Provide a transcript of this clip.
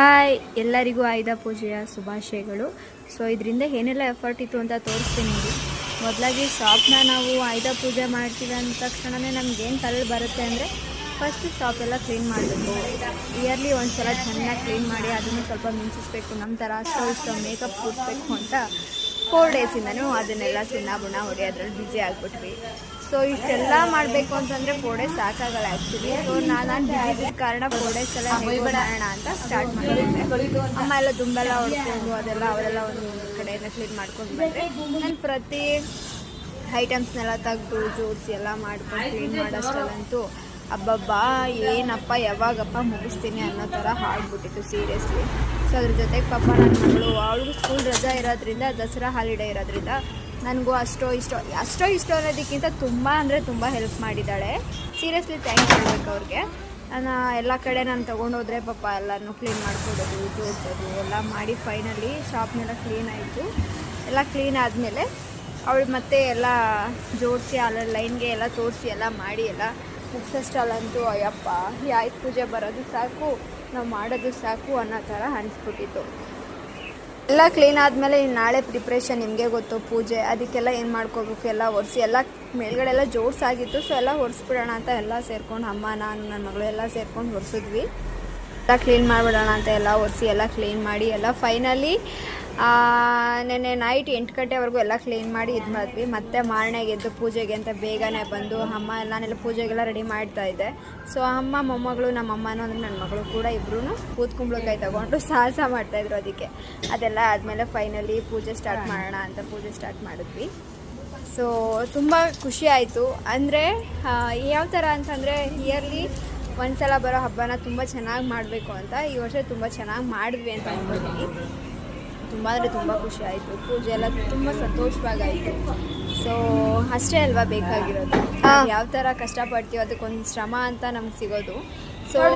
Hi, ಎಲ್ಲರಿಗೂ ಆಯುಧ ಪೂಜೆಯ ಶುಭಾಶಯಗಳು. ಸೊ ಇದರಿಂದ ಏನೆಲ್ಲ ಎಫರ್ಟ್ ಇತ್ತು ಅಂತ ತೋರಿಸ್ತೀನಿ ನೋಡಿ. ಮೊದಲಾಗಿ ಶಾಪ್ನ ನಾವು ಆಯುಧ ಪೂಜೆ ಮಾಡ್ತೀವಿ ಅಂದ ತಕ್ಷಣವೇ ನಮಗೇನು ತಲೆ ಬರುತ್ತೆ ಅಂದರೆ ಫಸ್ಟ್ ಶಾಪೆಲ್ಲ ಕ್ಲೀನ್ ಮಾಡಬೇಕು. ಇಯರ್ಲಿ ಒಂದು ಸಲ ಚೆನ್ನಾಗಿ ಕ್ಲೀನ್ ಮಾಡಿ ಅದನ್ನು ಸ್ವಲ್ಪ ಮಿಂಚಿಸ್ಬೇಕು. ನಮ್ಮ ಥರ ಇಷ್ಟ ಮೇಕಪ್ ಕೂಡಬೇಕು ಅಂತ 4 ಡೇಸಿಂದನೂ ಅದನ್ನೆಲ್ಲ ಸುಣ್ಣ ಬುಣ ಹೊಡೆಯೋದ್ರಲ್ಲಿ ಬ್ಯುಸಿ ಆಗಿಬಿಟ್ವಿ. ಸೊ ಇಷ್ಟೆಲ್ಲ ಮಾಡಬೇಕು ಅಂತಂದರೆ 4 ಡೇಸ್ ಸಾಕಾಗಲ್ಲ ಆ್ಯಕ್ಚುಲಿ. ಸೊ ನಾನು ಬ್ಯುಸಿ ಇದ್ದ ಕಾರಣ 4 ಡೇಸ್ ಎಲ್ಲ ಮಾಡೋಣ ಅಂತ ಸ್ಟಾರ್ಟ್ ಮಾಡಿದ್ದೆ. ಅಮ್ಮ ಎಲ್ಲ ದುಂಬೆಲ್ಲ ಹೊಡ್ಕೊಂಡು ಅವರೆಲ್ಲ ಒಂದು ಕಡೆಯಿಂದ ಕ್ಲೀನ್ ಮಾಡ್ಕೊಂಡು ಬಂದರೆ ನಾನು ಪ್ರತಿ ಐಟಮ್ಸ್ನೆಲ್ಲ ತೆಗೆದು ಜೋಡಿಸಿ ಎಲ್ಲ ಮಾಡ್ಕೊಂಡು ಕ್ಲೀನ್ ಮಾಡೋಷ್ಟಲ್ಲಂತೂ ಅಬ್ಬಬ್ಬಾ ಏನಪ್ಪ ಯಾವಾಗಪ್ಪ ಮುಗಿಸ್ತೀನಿ ಅನ್ನೋ ಥರ ಹಾಡ್ಬಿಟ್ಟಿತ್ತು ಸೀರಿಯಸ್ಲಿ. ಸೊ ಅದ್ರ ಜೊತೆಗೆ ಪಾಪ ನನ್ನ ಮಗಳು ಅವಳಿಗೂ ಸ್ಕೂಲ್ ರಜಾ ಇರೋದ್ರಿಂದ, ದಸರಾ ಹಾಲಿಡೇ ಇರೋದ್ರಿಂದ ನನಗೂ ಅಷ್ಟೋ ಇಷ್ಟೋ ಅನ್ನೋದಕ್ಕಿಂತ ತುಂಬ ಅಂದರೆ ತುಂಬ ಹೆಲ್ಪ್ ಮಾಡಿದ್ದಾಳೆ. ಸೀರಿಯಸ್ಲಿ ಥ್ಯಾಂಕ್ಸ್ ಹೇಳ್ಬೇಕು ಅವ್ರಿಗೆ. ನಾನು ಎಲ್ಲ ಕಡೆ ನಾನು ತೊಗೊಂಡೋದ್ರೆ ಪಾಪ ಎಲ್ಲನೂ ಕ್ಲೀನ್ ಮಾಡ್ಕೊಡೋದು, ಜೋಡಿಸೋದು ಎಲ್ಲ ಮಾಡಿ ಫೈನಲಿ ಶಾಪ್ನೆಲ್ಲ ಕ್ಲೀನ್ ಆಯಿತು. ಎಲ್ಲ ಕ್ಲೀನ್ ಆದಮೇಲೆ ಅವಳು ಮತ್ತೆ ಎಲ್ಲ ಜೋಡಿಸಿ ಅಲ್ಲ ಲೈನ್ಗೆ ಎಲ್ಲ ತೋರಿಸಿ ಎಲ್ಲ ಮಾಡಿ ಎಲ್ಲ ಮುಗಿಸೋಷ್ಟಲ್ಲಂತೂ ಅಯ್ಯಪ್ಪ ಈ ಆಯುಧ ಪೂಜೆ ಬರೋದು ಸಾಕು, ನಾವು ಮಾಡೋದು ಸಾಕು ಅನ್ನೋ ಥರ ಅನಿಸ್ಬಿಟ್ಟಿತ್ತು. ಎಲ್ಲ ಕ್ಲೀನ್ ಆದಮೇಲೆ ನಾಳೆ ಪ್ರಿಪ್ರೇಷನ್ ನಿಮಗೆ ಗೊತ್ತು, ಪೂಜೆ ಅದಕ್ಕೆಲ್ಲ ಏನು ಮಾಡ್ಕೋಬೇಕು, ಎಲ್ಲ ಒರೆಸಿ ಎಲ್ಲ ಮೇಲ್ಗಡೆ ಎಲ್ಲ ಜೋಡಿಸಾಗಿತ್ತು. ಸೊ ಎಲ್ಲ ಒರೆಸ್ಬಿಡೋಣ ಅಂತ ಎಲ್ಲ ಸೇರ್ಕೊಂಡು ಅಮ್ಮ, ನಾನು, ನನ್ನ ಮಗಳು ಎಲ್ಲ ಸೇರ್ಕೊಂಡು ಒರೆಸಿದ್ವಿ. ಎಲ್ಲ ಕ್ಲೀನ್ ಮಾಡಿಬಿಡೋಣ ಅಂತ ಎಲ್ಲ ಒರೆಸಿ ಎಲ್ಲ ಕ್ಲೀನ್ ಮಾಡಿ ಎಲ್ಲ ಫೈನಲಿ ನೆನ್ನೆ ನೈಟ್ 8 ಗಂಟೆವರೆಗೂ ಎಲ್ಲ ಕ್ಲೀನ್ ಮಾಡಿ ಇದು ಮಾಡಿದ್ವಿ. ಮತ್ತೆ ಮಾರನೆಗೆ ಎದ್ದು ಪೂಜೆಗೆ ಅಂತ ಬೇಗನೆ ಬಂದು ಅಮ್ಮ ನಾನೆಲ್ಲ ಪೂಜೆಗೆಲ್ಲ ರೆಡಿ ಮಾಡ್ತಾಯಿದ್ದೆ. ಸೊ ಅಮ್ಮ ಮೊಮ್ಮಗಳು, ನಮ್ಮ ಅಮ್ಮನೂ ಅಂದರೆ ನನ್ನ ಮಗಳು ಕೂಡ ಇಬ್ಬರೂ ಕೂತ್ಕುಂಬಳಕಾಯಿ ತೊಗೊಂಡು ಸಾಹಸ ಮಾಡ್ತಾಯಿದ್ರು. ಅದೆಲ್ಲ ಆದಮೇಲೆ ಫೈನಲಿ ಪೂಜೆ ಸ್ಟಾರ್ಟ್ ಮಾಡೋಣ ಅಂತ ಪೂಜೆ ಸ್ಟಾರ್ಟ್ ಮಾಡಿದ್ವಿ. ಸೊ ತುಂಬ ಖುಷಿ ಆಯಿತು. ಅಂದರೆ ಯಾವ ಥರ ಅಂತಂದರೆ ಇಯರ್ಲಿ ಒಂದ್ಸಲ ಬರೋ ಹಬ್ಬನ ತುಂಬ ಚೆನ್ನಾಗಿ ಮಾಡಬೇಕು ಅಂತ ಈ ವರ್ಷ ತುಂಬ ಚೆನ್ನಾಗಿ ಮಾಡಿದ್ವಿ ಅಂತ ಅಂದ್ಕೊಳ್ತೀನಿ. ತುಂಬ ಅಂದರೆ ತುಂಬ ಖುಷಿ ಆಯಿತು. ಪೂಜೆ ಎಲ್ಲ ತುಂಬ ಸಂತೋಷವಾಗಾಯಿತು. ಸೊ ಅಷ್ಟೇ ಅಲ್ವಾ ಬೇಕಾಗಿರೋದು. ಯಾವ ಥರ ಕಷ್ಟಪಡ್ತೀವೋ ಅದಕ್ಕೊಂದು ಶ್ರಮ ಅಂತ ನಮ್ಗೆ ಸಿಗೋದು. ಸೊ